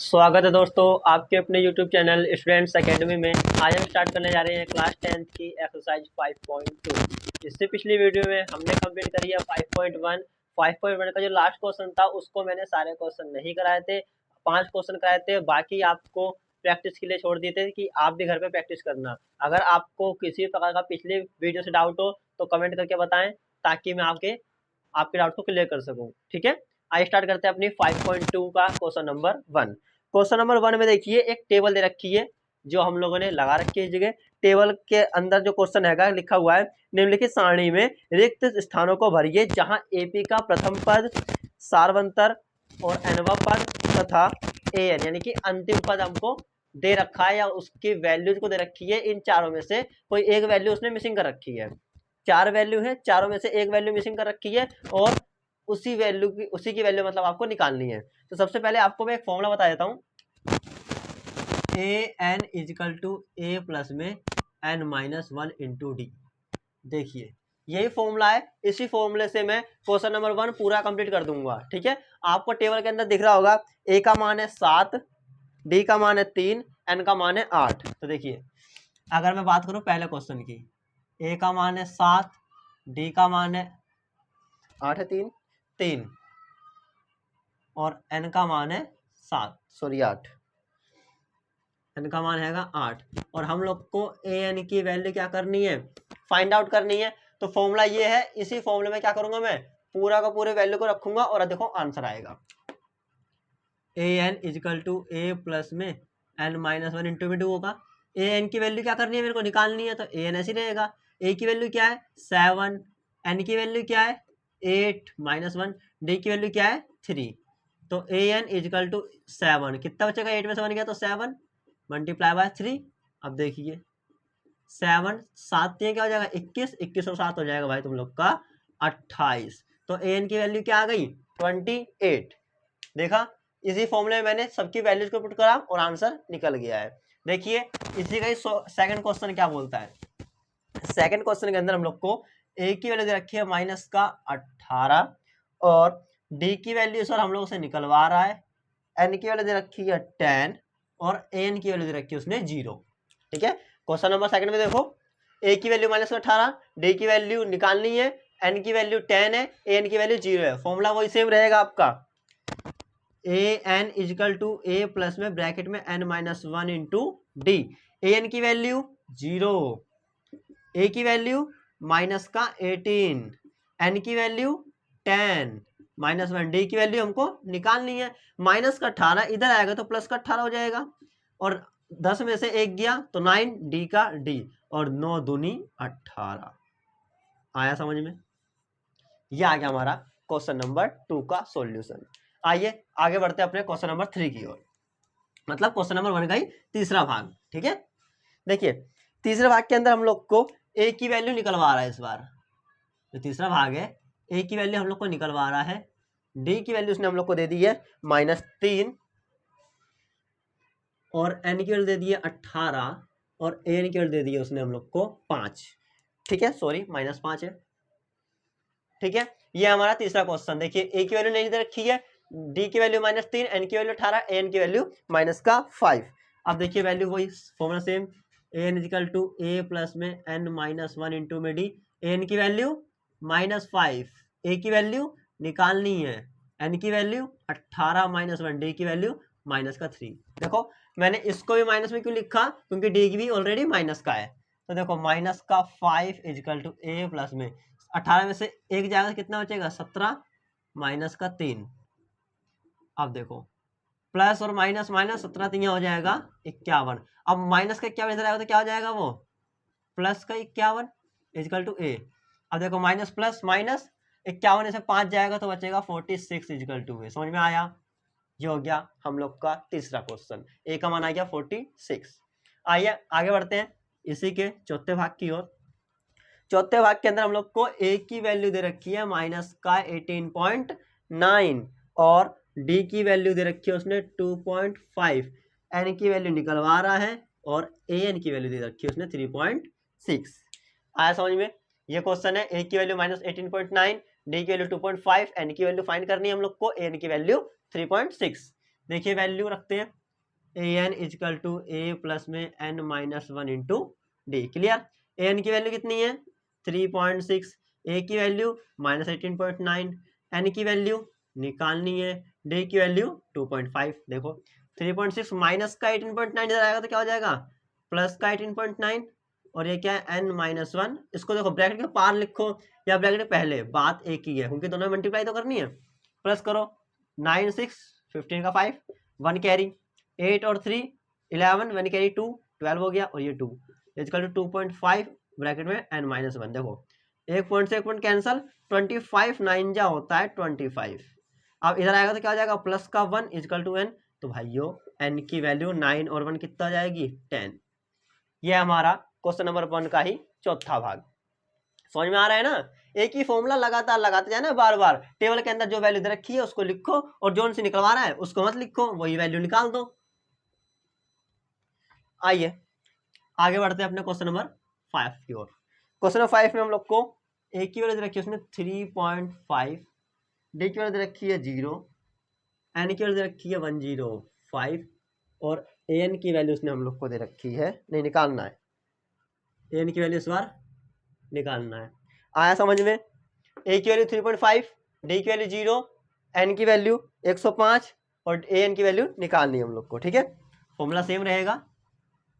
स्वागत है दोस्तों आपके अपने YouTube चैनल स्टूडेंट्स एकेडमी में। आज हम स्टार्ट करने जा रहे हैं क्लास 10th की एक्सरसाइज 5.2। इससे पिछली वीडियो में हमने कंप्लीट करी है 5.1। 5.1 का जो लास्ट क्वेश्चन था उसको मैंने सारे क्वेश्चन नहीं कराए थे, 5 क्वेश्चन कराए थे, बाकी आपको प्रैक्टिस के लिए छोड़ दिए थे कि आप भी घर पे प्रैक्टिस करना। अगर आपको किसी प्रकार का पिछली वीडियो से डाउट हो तो कमेंट करके बताएं ताकि मैं आपके डाउट को क्लियर कर सकूं। ठीक है, आइए स्टार्ट करते हैं अपनी 5.2 का क्वेश्चन नंबर 1। क्वेश्चन नंबर 1 में देखिए एक टेबल दे रखी है जो हम लोगों ने लगा रखी है जगह। टेबल के अंदर जो क्वेश्चन है लिखा हुआ है, निम्नलिखित सारणी में रिक्त स्थानों को भरिए जहां एपी का प्रथम पद, सार्वंतर और एनवा पद तथा एन यानी कि अंतिम पद हमको दे रखा है या उसकी वैल्यूज को दे रखी है। इन चारों में से कोई एक वैल्यू उसने मिसिंग कर रखी है। 4 वैल्यू है, चारों में से एक वैल्यू मिसिंग कर रखी है और उसी की वैल्यू मतलब आपको निकालनी है। तो सबसे पहले आपको मैं एक फॉर्मूला बता देता हूँ। A N equal to A plus में एन माइनस 1 इंटू डी। देखिए यही फॉर्मूला है, इसी फॉर्मूले से मैं क्वेश्चन नंबर 1 पूरा कंप्लीट कर दूंगा। ठीक है, आपको टेबल के अंदर दिख रहा होगा ए का मान है 7, डी का मान है 3, एन का मान है 8। तो देखिए अगर मैं बात करूं पहले क्वेश्चन की, ए का मान है 7, डी का मान है 8 है 3 और एन का मान है 8, एन का मान है 8 और हम लोग को ए एन की वैल्यू क्या करनी है, फाइंड आउट करनी है। तो फॉर्मूला ये है, इसी फॉर्मूले में क्या करूंगा मैं, पूरा का पूरे वैल्यू को रखूंगा और देखो आंसर आएगा। A N equal to A plus में एन माइनस 1 इंटू में टू होगा। ए एन की वैल्यू क्या करनी है, मेरे को निकालनी है, तो ए एन ऐसे रहेगा। ए की वैल्यू क्या है 7, एन की वैल्यू क्या है 8 माइनस 1, डी की वैल्यू क्या है 3। तो ए एन इजिकल टू 7 कितना बचेगा, 8 में से 1 गया तो 7 मल्टीप्लाई बाय 3। अब देखिए 7 7 क्या हो जाएगा 21, 21 और 7 हो जाएगा भाई तुम लोग का 28। तो ए एन की वैल्यू क्या आ गई 28। देखा, इसी फॉर्मूले में मैंने सबकी वैल्यूज को पुट करा और आंसर निकल गया है। देखिए इसी का ही सेकंड क्वेश्चन क्या बोलता है। सेकंड क्वेश्चन के अंदर हम लोग को ए की वैल्यू दे रखी है माइनस का 18 और डी की वैल्यू सर हम लोग से निकलवा रहा है, एन की वैल्यू दे रखी है 10 और एन की वैल्यू दे रखी है उसने 0। ठीक है, क्वेश्चन नंबर सेकंड में देखो ए की वैल्यू माइनस 18, डी की वैल्यू निकालनी है, एन की वैल्यू 10 है, एन की वैल्यू 0 है। फॉर्मूला वही सेम रहेगा आपका, A N equal to A plus में ब्रैकेट में N minus 1 into D. A N की वैल्यू 0, ए की वैल्यू माइनस का 18, एन की वैल्यू 10 माइनस 1, डी की वैल्यू हमको निकालनी है। माइनस का 18 इधर आएगा तो प्लस का 18 हो जाएगा और 10 में से 1 गया तो 9, डी का डी और 9 दूनी 18। आया समझ में, यह आ गया हमारा क्वेश्चन नंबर 2 का सॉल्यूशन। आइए आगे बढ़ते हैं अपने क्वेश्चन नंबर 3 की ओर, मतलब क्वेश्चन नंबर 1 का ही तीसरा भाग। ठीक है, देखिए तीसरे भाग के अंदर हम लोग को ए की वैल्यू निकलवा रहा है। इस बार जो तीसरा भाग है ए की वैल्यू हम लोग को निकलवा रहा है, डी की वैल्यू उसने हम लोग को दे दी है -3 और एन की वैल्यू दे दी है 18 और ए एन की वैल्यू दे दी है उसने हम लोग को 5। ठीक है, सॉरी -5 है। ठीक है, ये हमारा तीसरा क्वेश्चन। देखिए ए की वैल्यू नहीं दे रखी है, डी की वैल्यू -3, एन की वैल्यू 18, एन की वैल्यू -5। अब देखिए वैल्यू वही formula same, A N equal to A plus में एन माइनस 1 इंटू में डी। एन की वैल्यू -5, ए की वैल्यू निकालनी है, एन की वैल्यू 18 माइनस 1, डी की वैल्यू -3। देखो मैंने इसको भी माइनस में क्यों लिखा, क्योंकि डी की भी ऑलरेडी माइनस का है। तो देखो -5 इजिकल टू ए प्लस में 18 में से 1 जाएगा कितना बचेगा 17 -3। अब देखो प्लस और माइनस 17 3 हो जाएगा 51। अब माइनस का 51 इधर आएगा तो क्या हो जाएगा वो प्लस का 51 इजिकल टू ए। अब देखो माइनस प्लस माइनस 51 से 5 जाएगा तो बचेगा 46 इजिकल टू ए। समझ में आया, ये हो गया हम लोग का तीसरा क्वेश्चन, ए का मान आ गया 46। आइए आगे बढ़ते हैं इसी के चौथे भाग की ओर। चौथे भाग के अंदर हम लोग को ए की वैल्यू दे रखी है माइनस का 18.9 और डी की वैल्यू दे रखी है उसने 2.5, एन की वैल्यू निकलवा रहा है और ए एन की वैल्यू दे रखी है उसने 3.6। आया समझ में, ये क्वेश्चन है ए की वैल्यू -18.9, डी की वैल्यू 2.5, एन की वैल्यू फाइंड करनी है हम लोग को, ए एन की वैल्यू 3.6। देखिए वैल्यू रखते हैं A N equal to A plus में N minus one into D. Clear. A N की वैल्यू कितनी है 3.6, ए की वैल्यू -18.9, एन की वैल्यू निकालनी है, डी की वैल्यू 2.5। देखो 3.6 माइनस का 18.9 इधर आएगा तो क्या हो जाएगा प्लस का 18.9, और ये क्या है एन माइनस वन। इसको देखो ब्रैकेट के पार लिखो या ब्रैकेट के पहले, बात एक ही है क्योंकि दोनों में मल्टीप्लाई तो करनी है। प्लस करो 9 6 15 का 5, 1 कैरी, 8 और 3 11, 1 कैरी 2 12 हो गया, और ये 2 इजकल टू 2.5 ब्रैकेट में एन माइनस वन। देखो एक पॉइंट से एक पॉइंट कैंसल, 25 9 जा होता है 25। अब इधर आएगा तो क्या हो जाएगा प्लस का 1 इजकल टू एन। तो भाइयों एन की वैल्यू 9 और 1 कितना हो जाएगी 10। ये हमारा क्वेश्चन नंबर 1 का ही चौथा भाग। समझ में आ रहा है ना। एक ही फॉर्मूला लगातार लगाते जाना बार बार, टेबल के अंदर जो वैल्यू दे रखी है उसको लिखो, और जो उनसे निकलवा रहा है उसको मत लिखो, वही वैल्यू निकाल दो। आइए आगे बढ़ते हैं अपने क्वेश्चन नंबर 5 की ओर। क्वेश्चन नंबर 5 में हम लोग को ए की वैल्यू दे रखी है उसमें 3.5, डी की वैल्यू दे रखी है 0, एन की वैल्यू दे रखी है 105, और ए एन की वैल्यू उसने हम लोग को दे रखी है, नहीं निकालना है, ए एन की वैल्यू इस बार निकालना है। आया समझ में। ए की वैल्यू 3.5, डी की वैल्यू 0, एन की वैल्यू 105, और ए एन की वैल्यू निकालनी है हम लोग को। ठीक है, फॉर्मूला सेम रहेगा,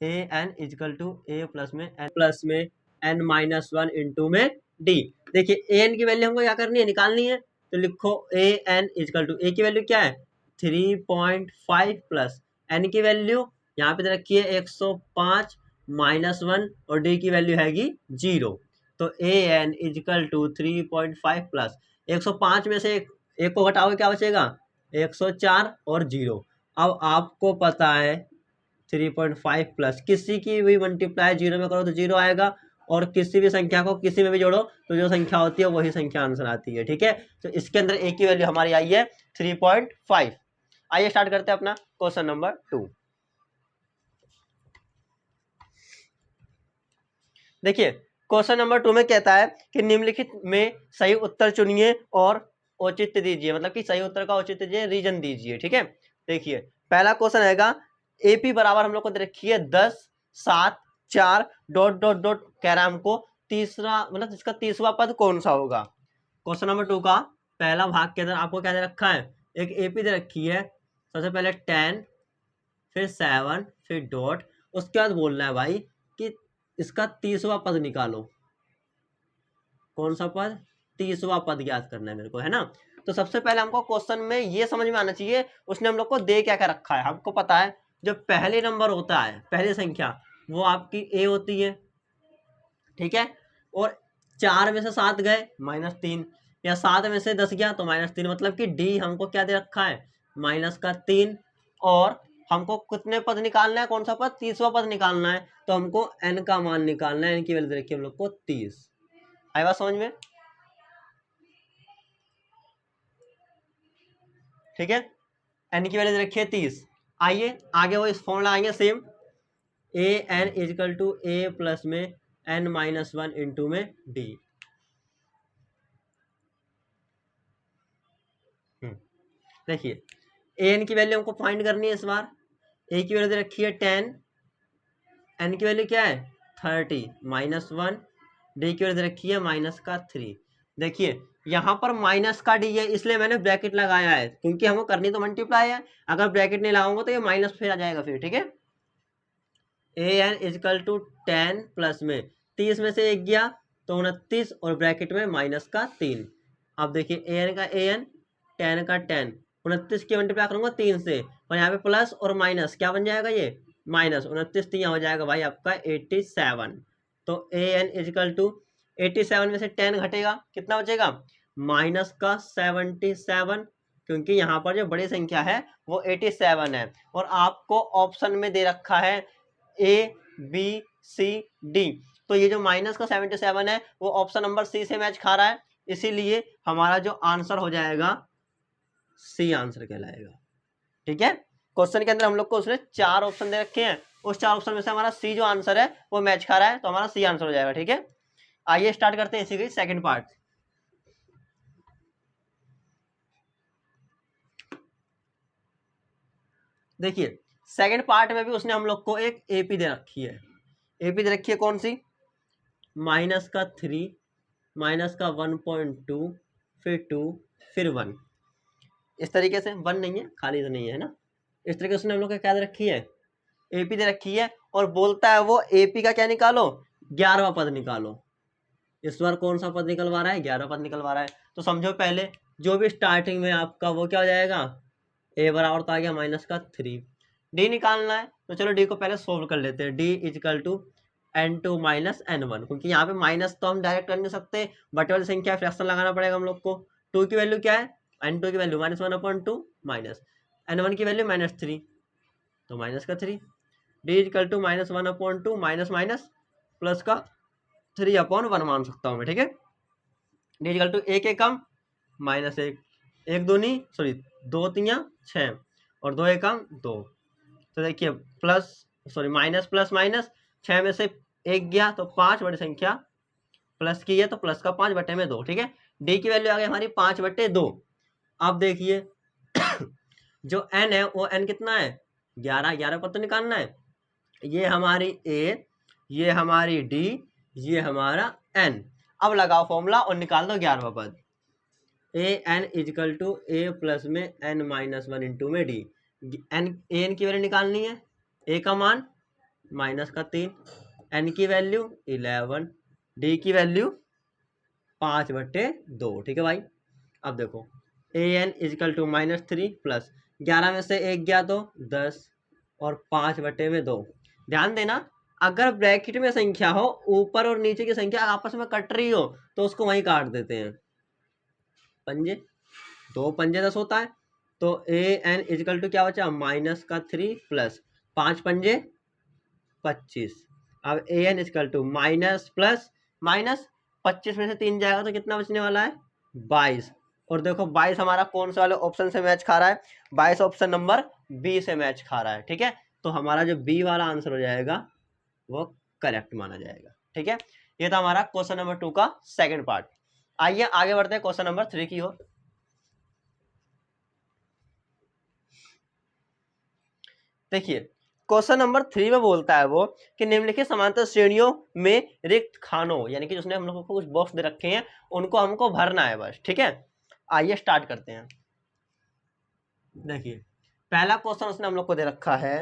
A N equal to A plus में एन माइनस वन इंटू में डी। देखिए ए एन की वैल्यू हमको क्या करनी है निकालनी है, तो लिखो ए एन इजकल टू ए की वैल्यू क्या है 3.5 प्लस एन की वैल्यू यहाँ पे रखी है 105 -1, और डी की वैल्यू हैगी 0। तो ए एन इजकल टू 3.5 प्लस 105 में से एक को घटाओगे क्या बचेगा 104 और 0। अब आपको पता है 3.5 प्लस किसी की भी मल्टीप्लाई 0 में करो तो 0 आएगा, और किसी भी संख्या को किसी में भी जोड़ो तो जो संख्या होती है वही संख्या आंसर आती है। ठीक है, तो इसके अंदर ए की वैल्यू हमारी आई है 3.5। आइए स्टार्ट करते हैं अपना क्वेश्चन नंबर 2। देखिए क्वेश्चन नंबर 2 में कहता है कि निम्नलिखित में सही उत्तर चुनिए और औचित्य दीजिए, मतलब कि सही उत्तर का औचित्य दीजिए, रीजन दीजिए। ठीक है, देखिए पहला क्वेश्चन आएगा एपी बराबर हम लोग को दे रखी है 10 7 4 डॉट डॉट डॉट कह रहा है हमको तीसरा, मतलब इसका तीसरा पद कौन सा होगा। क्वेश्चन नंबर 2 का पहला भाग के अंदर आपको क्या दे रखा है, एक एपी दे रखी है, सबसे पहले 10 फिर 7 फिर डॉट, उसके बाद बोलना है भाई कि इसका तीसरा पद निकालो। कौन सा पद, तीसरा पद ज्ञात करना है मेरे को, है ना। तो सबसे पहले हमको क्वेश्चन में ये समझ में आना चाहिए उसने हम लोग को दे क्या क्या रखा है। हमको पता है जो पहले नंबर होता है, पहली संख्या, वो आपकी ए होती है। ठीक है, और 4 में से 7 गए -3, या 7 में से 10 गया तो -3, मतलब कि डी हमको क्या दे रखा है -3। और हमको कितने पद निकालना है, कौन सा पद, तीसरा पद निकालना है, तो हमको एन का मान निकालना है। एन की वैल्यू दे रखी है हम लोग को 30। आई बात समझ में। ठीक है, एन की वैल्यू दे रखी है 30। आइए आगे वो इस फॉर्मूला आएंगे same, A N equal to A plus में एन माइनस वन इंटू में डी। देखिए ए एन की वैल्यू हमको फाइंड करनी है इस बार। ए की वैल्यू दे रखी है 10, एन की वैल्यू क्या है 30 -1, डी की वैल्यू दे रखी है -3। देखिए यहाँ पर माइनस का डी है इसलिए मैंने ब्रैकेट लगाया है, क्योंकि हमको करनी तो मल्टीप्लाई है, अगर ब्रैकेट नहीं लगाऊंगा तो ये माइनस फिर आ जाएगा फिर। ठीक है, ए एन इजकल टू 10 प्लस में 30 में से 1 गया तो 29, और ब्रैकेट में -3। अब देखिए ए एन का ए एन 10 का 10, 29 की मल्टीप्लाई करूंगा 3 से, और यहाँ पे प्लस और माइनस क्या बन जाएगा ये माइनस, 29 तो यहाँ हो जाएगा भाई आपका 87। तो ए एन इजकल टू 87 में से 10 घटेगा कितना बचेगा -77, क्योंकि यहाँ पर जो बड़ी संख्या है वो 87 है, और आपको ऑप्शन में दे रखा है ए बी सी डी, तो ये जो माइनस का 77 है वो ऑप्शन नंबर सी से मैच खा रहा है, इसीलिए हमारा जो आंसर हो जाएगा सी आंसर कहलाएगा। ठीक है, क्वेश्चन के अंदर हम लोग को उसने 4 ऑप्शन दे रखे हैं, उस 4 ऑप्शन में से हमारा सी जो आंसर है वो मैच खा रहा है, तो हमारा सी आंसर हो जाएगा। ठीक है, आइए स्टार्ट करते हैं इसी की सेकंड पार्ट। देखिए सेकंड पार्ट में भी उसने हम लोग को एक एपी दे रखी है। एपी दे रखी है कौन सी, माइनस का 3, माइनस का 1.2, फिर 2, फिर 1। इस तरीके से 1 नहीं है, खाली तो नहीं है ना, इस तरीके से उसने हम लोग को क्या दे रखी है, एपी दे रखी है। और बोलता है वो एपी का क्या निकालो, 11वां पद निकालो। इस बार कौन सा पद निकलवा रहा है, 11वां पद निकलवा रहा है। तो समझो पहले जो भी स्टार्टिंग में आपका वो क्या हो जाएगा, ए बराबर तो आ गया माइनस का 3। डी निकालना है तो चलो डी को पहले सोल्व कर लेते हैं। D equal to n2 minus n1, क्योंकि यहाँ पे माइनस तो हम डायरेक्ट कर नहीं सकते, बटे वाली संख्या फ्रैक्शन लगाना पड़ेगा हम लोग को। 2 की वैल्यू क्या है, n2 की वैल्यू -1/2 माइनस n1 की वैल्यू -3, तो माइनस का 3। D equal to -1/2 minus minus plus का 3/1 मान सकता हूँ मैं, ठीक है। डी इजकल टू एक एकम -1, एक दूनी सॉरी 2 तियाँ 6 और 2 एकम 2। तो देखिए plus sorry minus plus minus, 6 में से 1 गया तो 5 बड़ी संख्या प्लस की है तो प्लस का 5/2, ठीक है। डी की वैल्यू आ गई हमारी 5/2। अब देखिए जो n है वो n कितना है, 11 पर तो निकालना है। ये हमारी a, ये हमारी d, ये हमारा n। अब लगाओ फॉर्मूला और निकाल दो 11वां पद। A N equal to A plus में n-1 इंटू में डी। एन की वैल्यू निकालनी है, ए का मान -3, एन की वैल्यू 11, डी की वैल्यू 5/2, ठीक है भाई। अब देखो ए एन इजकल टू -3 प्लस 11 में से 1 गया तो 10 और 5/2। ध्यान देना अगर ब्रैकेट में संख्या हो, ऊपर और नीचे की संख्या आपस में कट रही हो तो उसको वहीं काट देते हैं। पंजे 2 पंजे 10 होता है, तो ए एन इजकल टू क्या बचा, -3 प्लस 5 पंजे 25। अब A N equal to minus plus minus 25 में से 3 जाएगा तो कितना बचने वाला है, 22। और देखो 22 हमारा कौन से वाले ऑप्शन से मैच खा रहा है, 22 ऑप्शन नंबर बी से मैच खा रहा है, ठीक है। तो हमारा जो बी वाला आंसर हो जाएगा वो करेक्ट माना जाएगा, ठीक है। ये था हमारा क्वेश्चन नंबर 2 का सेकंड पार्ट। आइए आगे बढ़ते हैं क्वेश्चन नंबर 3 की ओर। देखिए क्वेश्चन नंबर 3 में बोलता है वो कि निम्नलिखित समांतर श्रेणियों में रिक्त खानों, यानी कि जिसने हम लोगों को कुछ बॉक्स दे रखे हैं उनको हमको भरना है बस, ठीक है। आइए स्टार्ट करते हैं। देखिए पहला क्वेश्चन उसने हम लोग को दे रखा है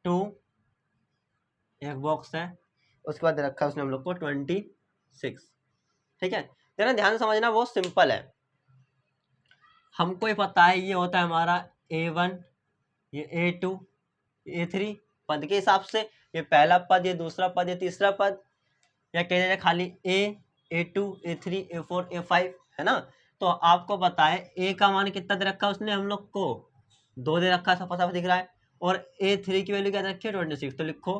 2, एक बॉक्स है, उसके बाद दे रखा है उसने हम लोग को 26, ठीक है। तेरा ध्यान से समझना, बहुत सिंपल है। हमको ये पता है ये होता है हमारा A1, ये A2, A3 पद के हिसाब से, ये पहला पद, ये दूसरा पद, ये तीसरा पद, या कह दीजिए खाली A, A2, A3, A4, A5, है ना। तो आपको पता है A का मान कितना दे रखा है उसने हम लोग को, 2 दे रखा है, सब साफ दिख रहा है। और A3 की वैल्यू क्या दे रखी है, 26। तो लिखो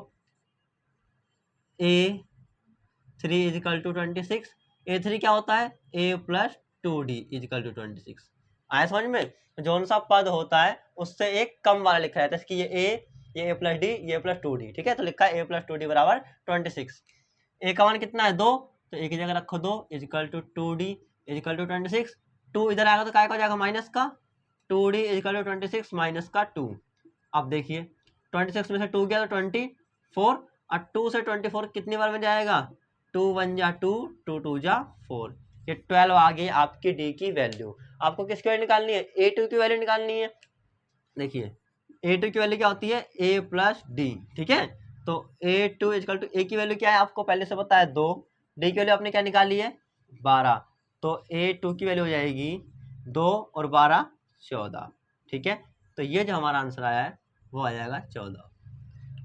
A3 इजिकल टू 26। A3 क्या होता है, A plus 2D is equal to 26। आया समझ में, जौन सा पद होता है उससे एक कम वाला लिखा जाता है, ये A प्लस डी, ये प्लस 2D, ठीक है। तो लिखा है A प्लस 2D बराबर 26। ए का मान कितना है, 2, तो एक ही जगह रखो 2 is equal to 2D is equal to 26। 2 इधर आएगा तो क्या हो जाएगा, माइनस का 2D इजिकल टू 26 माइनस का 2। अब देखिए 26 में से 2 गया तो 24, और 2 से 24 कितनी बार में जाएगा, 2 1 जा 2, 2 2 जा 4। ये 12 आ गई आपकी डी की वैल्यू। आपको किसकी वैल्यू निकालनी है, A2 की वैल्यू निकालनी है। देखिए A2 की वैल्यू क्या होती है, A प्लस डी, ठीक है। तो A2 इजकल टू A की वैल्यू क्या है आपको पहले से पता है 2, डी की वैल्यू आपने क्या निकाली है 12, तो A2 की वैल्यू हो जाएगी 2 और 12 14, ठीक है। तो ये जो हमारा आंसर आया है वो आ जाएगा 14।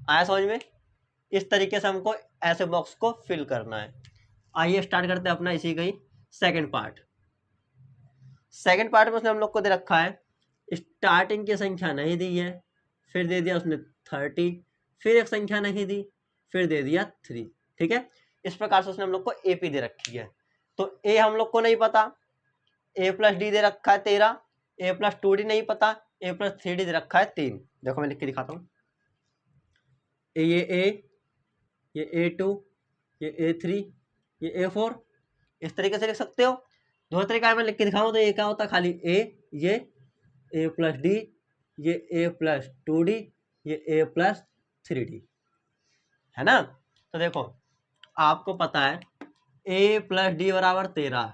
आया समझ में। इस तरीके से हमको ऐसे बॉक्स को फिल करना है। आइए स्टार्ट करते हैं अपना इसी का ही सेकेंड पार्ट। सेकेंड पार्ट में उसने हम लोग को दे रखा है स्टार्टिंग की संख्या नहीं दी है, फिर दे दिया उसने 30, फिर एक संख्या नहीं दी, फिर दे दिया 3, ठीक है। इस प्रकार से उसने हम लोग को AP दे रखी है। तो A हम लोग को नहीं पता, A प्लस डी दे रखा है 13, A प्लस 2D नहीं पता, A प्लस 3D दे रखा है 3। देखो मैं लिख के दिखाता हूँ, ये A, ये A2, ये A3, ये A4, इस तरीके से लिख सकते हो। दूसरा तरीका मैं लिख के दिखाऊँ तो ये क्या होता है, खाली A, ये A प्लस डी, ये a प्लस 2d, ये a प्लस 3d, है ना। तो देखो आपको पता है a प्लस डी बराबर 13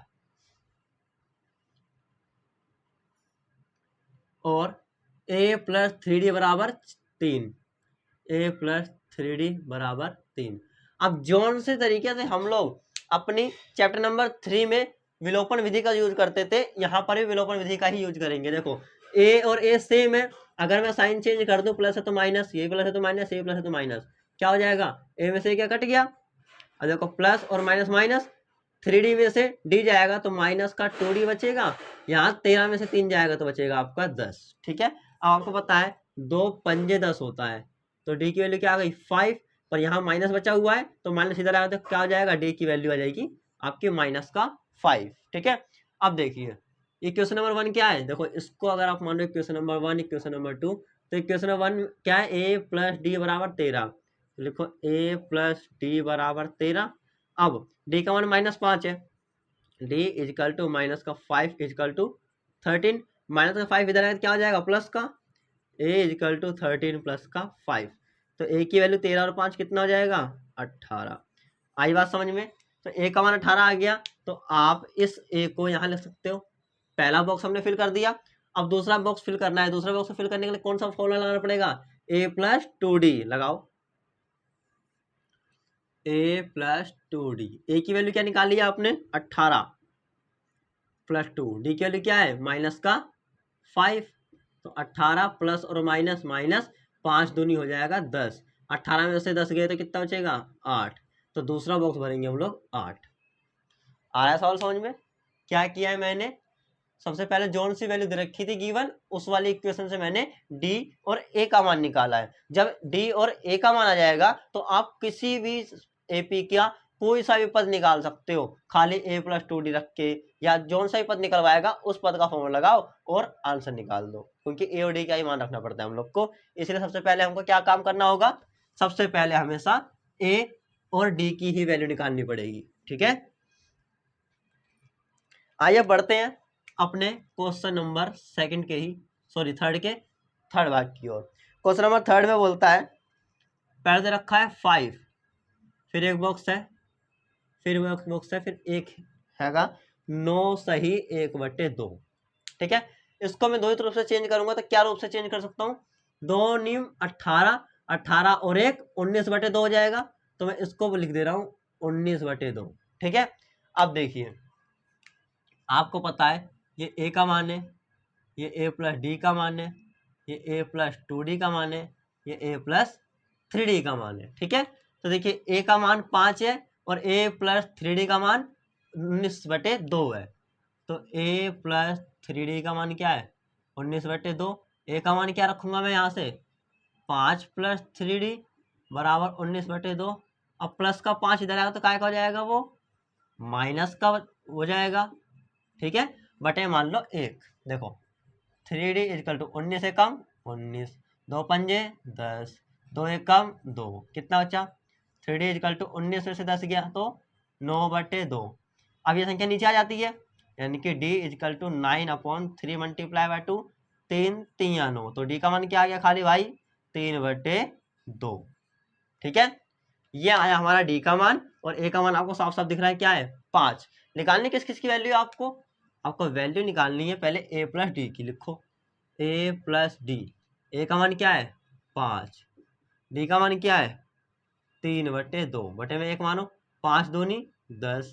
और a प्लस 3d बराबर 3, a प्लस 3d बराबर 3। अब जौन से तरीके से हम लोग अपनी चैप्टर नंबर 3 में विलोपन विधि का यूज करते थे, यहाँ पर भी विलोपन विधि का ही यूज करेंगे। देखो a और a सेम है, अगर मैं साइन चेंज कर दूं, प्लस है तो माइनस, ये प्लस है तो माइनस, ये प्लस है तो माइनस, क्या हो जाएगा, a में से क्या कट गया, और देखो प्लस और माइनस माइनस, 3d में से d जाएगा तो माइनस का 2d बचेगा, यहाँ 13 में से 3 जाएगा तो बचेगा आपका 10। ठीक है, अब आपको पता है 2 पंजे 10 होता है, तो d की वैल्यू क्या आ गई 5, पर यहाँ माइनस बचा हुआ है तो माइनस इधर आएगा तो क्या हो जाएगा, d की वैल्यू आ जाएगी आपकी माइनस का 5। ठीक है, अब देखिए ये क्वेश्चन नंबर 1 क्या है, देखो इसको अगर आप मान लो क्वेश्चन नंबर 1 क्वेश्चन नंबर 2, तो क्वेश्चन नंबर 1 क्या है, a प्लस डी बराबर 13, तो लिखो a प्लस डी बराबर 13। अब d का मान -5 है, d इजकल टू माइनस का 5 इजकल टू 13, माइनस का 5 इधर आएगा क्या हो जाएगा प्लस का, a इजकल टू 13 प्लस का 5, तो a की वैल्यू 13 और 5 कितना हो जाएगा 18। आई बात समझ में, तो a का मान 18 आ गया, तो आप इस a को यहाँ लिख सकते हो। पहला बॉक्स हमने फिल कर दिया, अब दूसरा बॉक्स फिल करना है, दूसरा बॉक्स फिल करने के लिए कौन सा फॉर्मूला लगाना पड़ेगा, a प्लस 2d लगाओ, a प्लस 2d, a की वैल्यू क्या निकाली है आपने 18 प्लस 2, डी की वैल्यू क्या है माइनस का 5, तो 18 प्लस और माइनस माइनस 5 दूनी हो जाएगा 10, 18 में से 10 गए तो कितना बचेगा 8, तो दूसरा बॉक्स भरेंगे हम लोग 8। आ रहा है सवाल समझ में, क्या किया है मैंने, सबसे पहले जोन सी वैल्यू दे रखी थी गिवन, उस वाली इक्वेशन से मैंने d और a का मान निकाला है। जब d और a का मान आ जाएगा तो आप किसी भी AP का कोई सा भी पद निकाल सकते हो, खाली a प्लस 2d रख के, या जोन सा भी पद निकलवाएगा उस पद का फॉर्मूला लगाओ और आंसर निकाल दो, क्योंकि a और d का ही मान रखना पड़ता है हम लोग को। इसलिए सबसे पहले हमको क्या काम करना होगा, सबसे पहले हमेशा a और d की ही वैल्यू निकालनी पड़ेगी। ठीक है, आइए बढ़ते हैं अपने क्वेश्चन नंबर सेकंड के ही, सॉरी थर्ड के थर्ड भाग की ओर। क्वेश्चन नंबर थर्ड में बोलता है, पहले दे रखा है 5, फिर एक बॉक्स है, फिर बॉक्स है, फिर एक हैगा 9 सही 1/2। ठीक है, इसको मैं दो ही रूप से चेंज करूंगा, तो क्या रूप से चेंज कर सकता हूँ, 2 नीम 18, 18 और 1 19/2 हो जाएगा, तो मैं इसको लिख दे रहा हूँ 19/2। ठीक है, अब देखिए आपको पता है ये a का मान है, ये a प्लस डी का मान है, ये a प्लस 2d का मान है, ये a प्लस 3d का मान है। ठीक है, तो देखिए a का मान 5 है और a प्लस 3d का मान 19/2 है, तो a प्लस 3d का मान क्या है 19/2, a का मान क्या रखूंगा मैं यहाँ से 5 प्लस 3d बराबर 19/2, अब प्लस का 5 इधर आएगा तो काय का हो जाएगा, वो माइनस का हो जाएगा। ठीक है, बटे मान लो 1, देखो 3d इजकल टू 19 से कम 19, 2 पंजे 10, 2 एक कम 2, कितना बचा 3d इजकल टू 19 में से 10 गया तो 9/2। अब ये संख्या नीचे आ जाती है, यानी कि d equal to 9/3 multiply by 2, 3 3 9, तो d का मान क्या आ गया खाली भाई 3/2। ठीक है, ये आया हमारा d का मान, और a का मान आपको साफ साफ दिख रहा है क्या है 5। निकालनी किस किस की वैल्यू आपको वैल्यू निकालनी है पहले a प्लस डी की, लिखो a प्लस डी, a का मान क्या है 5, d का मान क्या है 3/2, बटे में 1 मानो, 5 दूनी 10,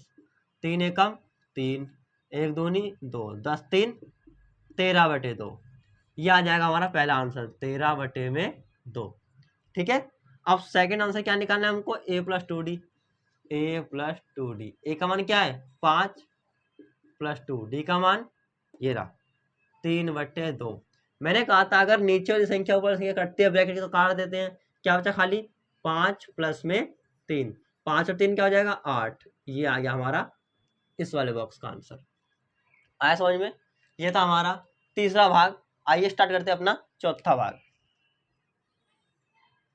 3 एकम 3, 1 दूनी 2, 10 3 13/2, ये आ जाएगा हमारा पहला आंसर 13/2। ठीक है, अब सेकंड आंसर क्या निकालना है हमको, a plus 2d, a plus 2d, a का मान क्या है 5 प्लस 2, डी का मान ये रहा 3/2। मैंने कहा था अगर नीचे वाली संख्या ऊपर संख्या कटती है ब्रैकेट की तो काट देते हैं, क्या बचा खाली 5 प्लस में 3, 5 और 3 क्या हो जाएगा 8, ये आ गया हमारा इस वाले बॉक्स का आंसर। आया समझ में, ये था हमारा तीसरा भाग। आइए स्टार्ट करते हैं अपना चौथा भाग।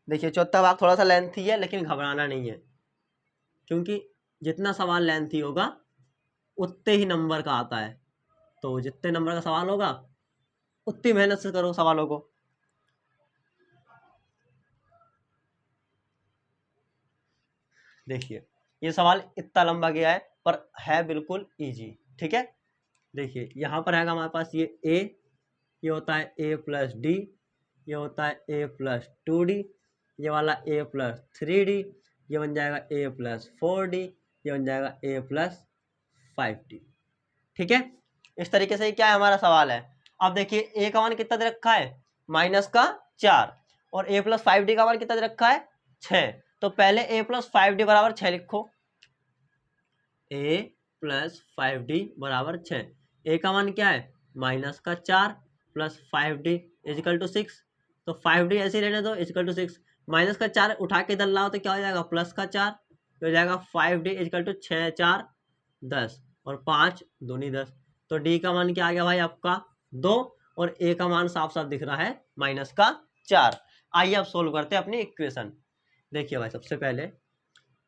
देखिए चौथा भाग थोड़ा सा लेंथी है, लेकिन घबराना नहीं है, क्योंकि जितना सवाल लेंथी होगा उतने ही नंबर का आता है, तो जितने नंबर का सवाल होगा उतनी मेहनत से करो सवालों को। देखिए ये सवाल इतना लंबा गया है पर है बिल्कुल इजी। ठीक है, देखिए यहाँ पर आएगा हमारे पास ये होता है a प्लस डी, ये होता है a प्लस 2d, ये वाला a प्लस 3d, ये बन जाएगा a प्लस 4d, ये बन जाएगा a प्लस 5d। ठीक है, इस तरीके से क्या है हमारा सवाल है। अब देखिए a का मान कितना दे रखा है, -4, और a प्लस 5d का मान कितना दे रखा है, 6। तो पहले a प्लस 5d बराबर 6 लिखो, a प्लस 5d बराबर 6। a का मान क्या है, -4 प्लस 5d इजिकल टू 6। तो 5d ऐसे ही रहने दो, इजिकल टू 6। -4 उठा के इधर लाओ तो क्या हो जाएगा, +4 हो जाएगा। 5d इजिकल टू 6 4 10 और 5 दूनी 10। तो d का मान क्या आ गया भाई आपका 2, और a का मान साफ साफ दिख रहा है -4। आइए अब सोल्व करते हैं अपनी इक्वेशन। देखिए भाई सबसे पहले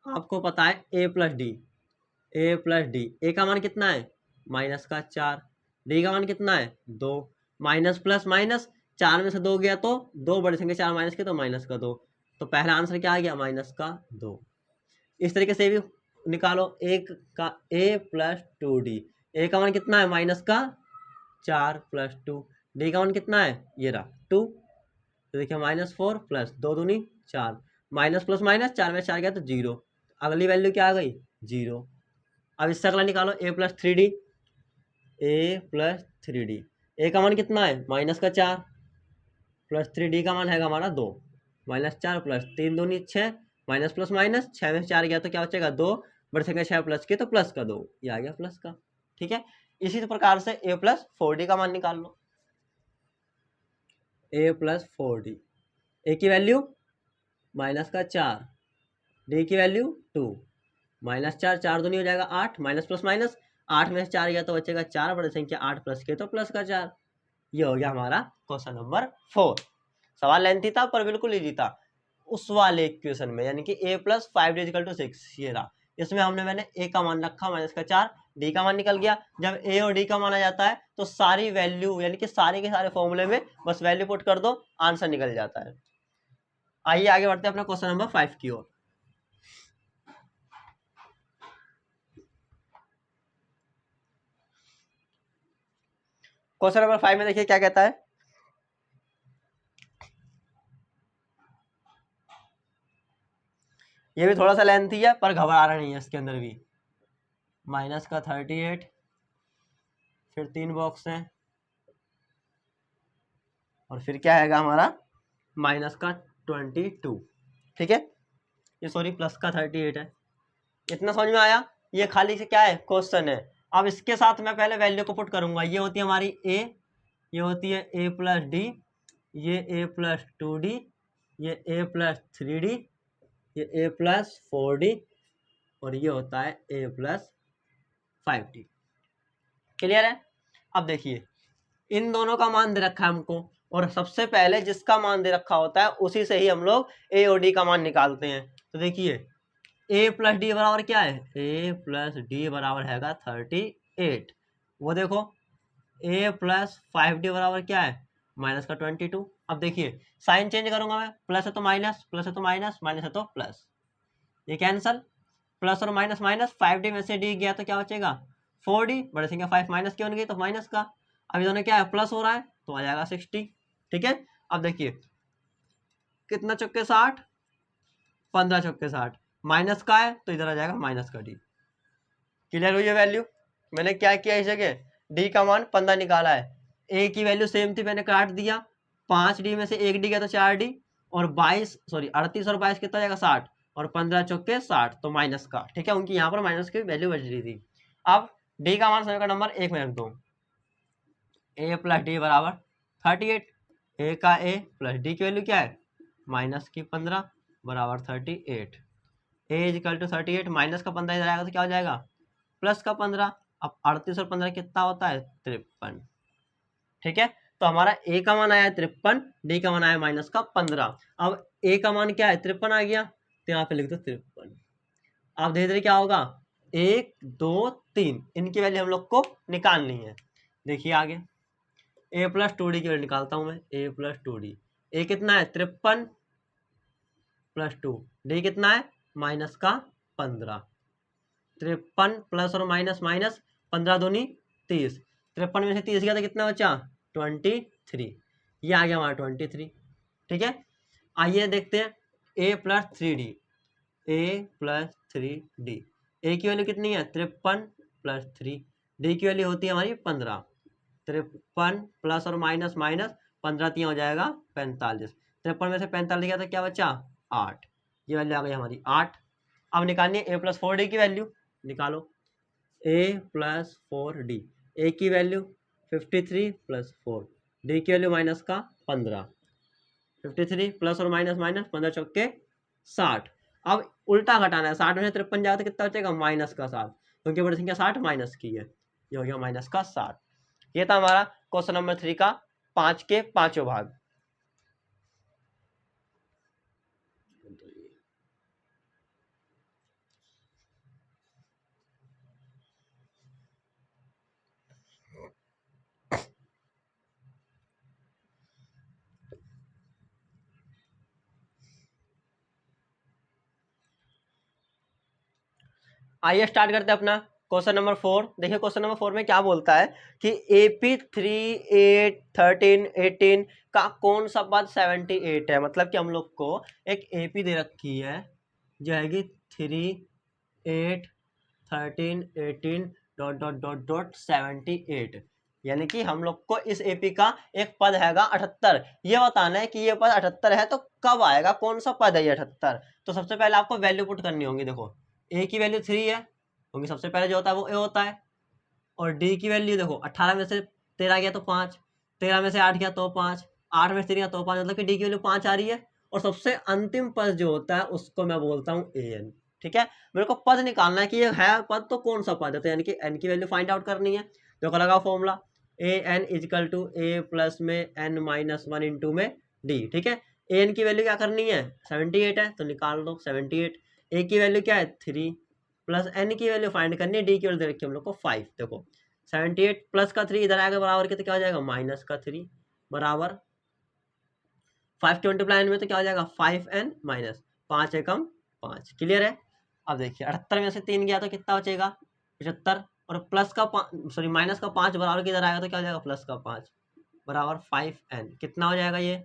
आपको पता है a प्लस डी, ए का मान कितना है, -4, डी का मान कितना है 2, माइनस प्लस माइनस, 4 में से 2 गया तो 2 बड़ी संख्या 4 माइनस के तो -2। तो पहला आंसर क्या आ गया, -2। इस तरीके से भी निकालो, एक का a प्लस 2d, ए का मान कितना है -4 प्लस 2, डी का मान कितना है ये रहा 2। तो देखिए -4 प्लस 2 दूनी 4, माइनस प्लस माइनस, 4 में 4 गया तो 0, अगली वैल्यू क्या आ गई 0। अब इससे अगला निकालो a प्लस 3d, ए का मान कितना है -4 प्लस 3d का मान है हमारा 2, -4 प्लस 3 दूनी 6, माइनस प्लस माइनस, 6 में 4 गया तो क्या बचेगा 2, बढ़ सकेगा 6 प्लस के तो प्लस का 2, ये आ गया प्लस का। ठीक है, इसी प्रकार से a प्लस 4d का मान निकाल लो, a प्लस 4d, a की वैल्यू -4, d की वैल्यू 2, -4 4 दूनी हो जाएगा 8, माइनस प्लस माइनस, 8 में से 4 गया तो बचेगा 4, बड़ी संख्या 8 प्लस के तो प्लस का 4। ये हो गया हमारा क्वेश्चन नंबर 4। सवाल लेंथी था पर बिल्कुल इजी था उस वाले इक्वेशन में, यानी कि a plus 5d equal to 6 ये रहा। इसमें मैंने a का मान रखा -4, d का मान निकल गया। जब a और d का मान आ जाता है तो सारी वैल्यू यानी कि सारे के सारे फॉर्मूले में बस वैल्यू पुट कर दो, आंसर निकल जाता है। आइए आगे बढ़ते हैं अपना क्वेश्चन नंबर 5 की ओर। क्वेश्चन नंबर 5 में देखिए क्या कहता है, ये भी थोड़ा सा लेंथी है पर घबराना नहीं है, इसके अंदर भी -38, फिर 3 बॉक्स हैं, और फिर क्या आएगा हमारा -22। ठीक है, ये सॉरी +38 है। इतना समझ में आया, ये खाली से क्या है क्वेश्चन है। अब इसके साथ मैं पहले वैल्यू को पुट करूंगा, ये होती है हमारी a, ये होती है a प्लस डी, ये a प्लस 2d, ये a प्लस 3d, ये a प्लस 4d, और ये होता है a प्लस 5d। क्लियर है। अब देखिए इन दोनों का मान दे रखा है हमको, और सबसे पहले जिसका मान दे रखा होता है उसी से ही हम लोग a और d का मान निकालते हैं। तो देखिए a प्लस डी बराबर क्या है, a प्लस डी बराबर हैगा 38। वो देखो a प्लस 5d बराबर क्या है -22। अब देखिए साइन चेंज करूंगा मैं, प्लस है तो माइनस, प्लस है तो माइनस, माइनस है तो प्लस, ये कैंसल, प्लस और माइनस माइनस, 5d में से d गया तो क्या बचेगा 4d, बड़े संख्या 5 माइनस की बन गई तो माइनस का। अब इधर क्या है प्लस हो रहा है तो आ जाएगा 60। ठीक है, अब देखिए कितना चौके 60, 15 चौके 60, माइनस का है तो इधर आ जाएगा माइनस का d। क्लियर हुई है वैल्यू। मैंने क्या किया इस जगह, d का मान 15 निकाला है, a की वैल्यू सेम थी मैंने काट दिया, 5d में से 1d गया तो 4d, और 38 और 22 कितना जाएगा 60, और 15 चौके 60 तो माइनस का। ठीक है, उनकी यहाँ पर माइनस की वैल्यू बच रही थी। अब d का मान समीकरण नंबर 1 में रख दो, a प्लस डी बराबर 38, a का a प्लस d की वैल्यू क्या है -15 बराबर 38, a इजिकल टू 38, माइनस का 15 इधर आएगा तो क्या हो जाएगा प्लस का 15। अब 38 और 15 कितना होता है 53। ठीक है, तो हमारा a का मान आया 53, d का मान आया -15। अब a का मान क्या है 53 आ गया, तो यहाँ पे लिख दो 53। अब धीरे धीरे क्या होगा 1 2 3, इनकी वैल्यू हम लोग को निकालनी है। देखिए आगे a प्लस 2d की वैल्यू निकालता हूं मैं, a प्लस 2d, a कितना है 53 प्लस 2, d कितना है -15, 15, 53 प्लस और माइनस माइनस 15 दूनी 30, 53 में से 30 गया तो कितना बचा 23, ये आ गया हमारा 23। ठीक है, आइए देखते हैं a plus 3d, a plus 3d, a की वैल्यू कितनी है 53 प्लस 3, d की वैल्यू होती है हमारी 15, 53 प्लस और माइनस माइनस 15 तीन हो जाएगा 45, 53 में से 45 गया तो क्या बचा 8, ये वैल्यू आ गई हमारी 8। अब निकालनी है a प्लस 4d की वैल्यू, निकालो a प्लस 4d, a की वैल्यू 53 प्लस 4, d की वैल्यू माइनस का 15, 53 प्लस और माइनस माइनस 15 चौके 60। अब उल्टा घटाना है, 60 में से 53 जाए तो कितना बचेगा माइनस का 60, क्योंकि बड़ी संख्या 60 माइनस की है, ये हो गया माइनस का 60। ये था हमारा क्वेश्चन नंबर 3 का 5 के 5 भाग। आइए स्टार्ट करते हैं अपना क्वेश्चन नंबर 4। देखिए क्वेश्चन नंबर 4 में क्या बोलता है कि AP3, 8, 13, 18 का कौन सा पद 78 है। मतलब कि हम लोग को एक AP दे रखी है जो है 3, 8, 13, 18 डॉट डॉट डॉट डॉट 78, यानी कि हम लोग को इस एपी का एक पद हैगा 78। ये बताना है कि ये पद 78 है तो कब आएगा, कौन सा पद है ये 78। तो सबसे पहले आपको वैल्यू पुट करनी होगी। देखो ए की वैल्यू 3 है, क्योंकि सबसे पहले जो होता है वो ए होता है, और डी की वैल्यू देखो 18 में से 13 गया तो 5, 13 में से 8 गया तो 5, 8 में से 3 गया तो 5, मतलब कि डी की वैल्यू 5 आ रही है। और सबसे अंतिम पद जो होता है उसको मैं बोलता हूँ ए एन। ठीक है, मेरे को पद निकालना है कि ये है पद तो कौन सा पद है, तो यानी कि एन की वैल्यू फाइंड आउट करनी है। देखो लगा formula A N equal to A plus में एन माइनस 1 इंटू में डी। ठीक है, ए एन की वैल्यू क्या करनी है 78 है तो निकाल दो 78, ए की वैल्यू क्या है 3 प्लस एन की वैल्यू फाइंड करनी है, डी की वैल्यू दे रखी है हम लोग को 5। देखो 78 प्लस का 3 इधर आएगा बराबर के, तो क्या हो जाएगा माइनस का 3 बराबर 5 के मल्टीप्लाई में तो क्या हो जाएगा 5n माइनस 5 एकम 5। क्लियर है। अब देखिए 78 में से 3 गया तो कितना बचेगा 75, और प्लस का सॉरी माइनस का 5 बराबर किधर आएगा तो क्या हो जाएगा प्लस का 5 बराबर 5n। कितना हो जाएगा ये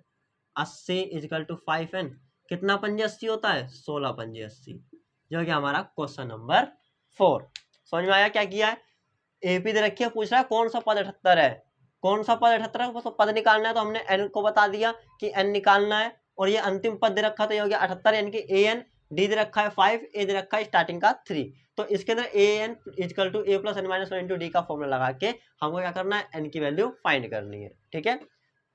80 इजकल टू 5n। कितना पंजे 80 होता है 16 पंजे 80, जो कि हमारा क्वेश्चन नंबर 4। समझ में आया क्या किया है। एपी दे रखी है, पूछ रहा है कौन सा पद 78 है, कौन सा पद 78 है, तो पद निकालना है तो हमने एन को बता दिया कि एन निकालना है, और ये अंतिम पद दे रखा था ये हो गया 78, यानी कि ए एन, डी दे रखा है 5, ए दे रखा है स्टार्टिंग का 3। तो इसके अंदर A N equal to A plus N minus 1 into D का फॉर्मूला लगा के हमको क्या करना है एन की वैल्यू फाइंड करनी है। ठीक है,